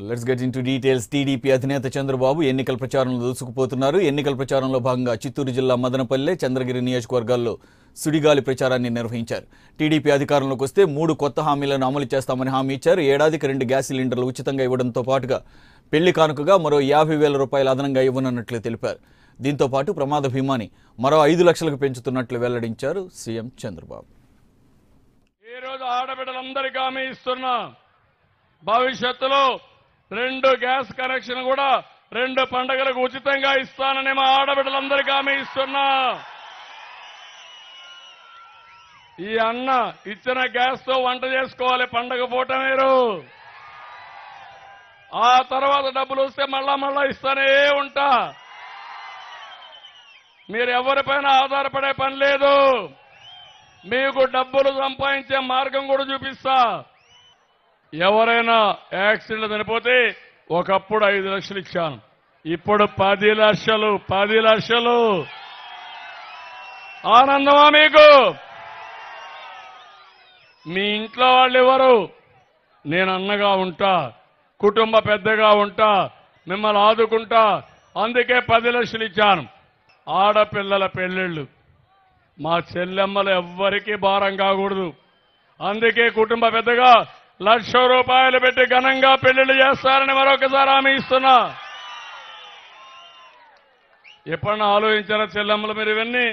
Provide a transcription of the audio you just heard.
Let's get into details. TDP అధినేత చంద్రబాబు ఎన్నికల ప్రచారంలో దూసుకుపోతున్నారు. ఎన్నికల ప్రచారంలో భాగంగా చిత్తూరు జిల్లా మదనపల్లె, చంద్రగిరి నియోజకవర్గాల్లో సుడిగాలి ప్రచారాన్ని నిర్వహించారు. టీడీపీ అధికారంలోకి వస్తే 3 కొత్త హామీలను అమలు చేస్తామని హామీ ఇచ్చారు. ఏడాదికి 2 గ్యాస్ సిలిండర్లు ఉచితంగా ఇవ్వడంతో పాటుగా పెళ్లి కానుకగా మరో 50,000 రూపాయలు అదనంగా ఇవ్వనున్నట్లు తెలిపారు. దీంతో పాటు ప్రమాద భీమాని మరో 5 లక్షలకు పెంచుతున్నట్లు వెల్లడించారు సీఎం చంద్రబాబు. ఈ రోజు ఆడబిడ్డలందరికీ హామీ ఇస్తున్నా, భవిష్యత్తులో 2 గ్యాస్ కనెక్షన్ కూడా 2 పండుగలకు ఉచితంగా ఇస్తానని మా ఆడబిడ్డలందరికీ హామీ ఇస్తున్నా. ఈ అన్న ఇచ్చిన గ్యాస్ తో వంట చేసుకోవాలి పండగ పూట. మీరు ఆ తర్వాత డబ్బులు వస్తే మళ్ళా ఇస్తానే ఉంటా. మీరు ఎవరిపైన ఆధారపడే పని లేదు. మీకు డబ్బులు సంపాదించే మార్గం కూడా చూపిస్తా. ఎవరైనా యాక్సిడెంట్ చనిపోతే ఒకప్పుడు 5 లక్షలు ఇచ్చాను, ఇప్పుడు 10 లక్షలు. 10 లక్షలు ఆనందమా మీకు? మీ ఇంట్లో వాళ్ళు ఎవరు? నేను అన్నగా ఉంటా, కుటుంబ పెద్దగా ఉంటా, మిమ్మల్ని ఆదుకుంటా. అందుకే 10 లక్షలు ఇచ్చాను. ఆడపిల్లల పెళ్లిళ్ళు మా చెల్లెమ్మలు ఎవ్వరికీ భారం కాకూడదు. అందుకే కుటుంబ పెద్దగా 1,00,000 రూపాయలు పెట్టి ఘనంగా పెళ్లిళ్ళు చేస్తారని మరొకసారి హామీ ఇస్తున్నా. ఎప్పుడన్నా ఆలోచించారా చెల్లెమ్మలు మీరు ఇవన్నీ?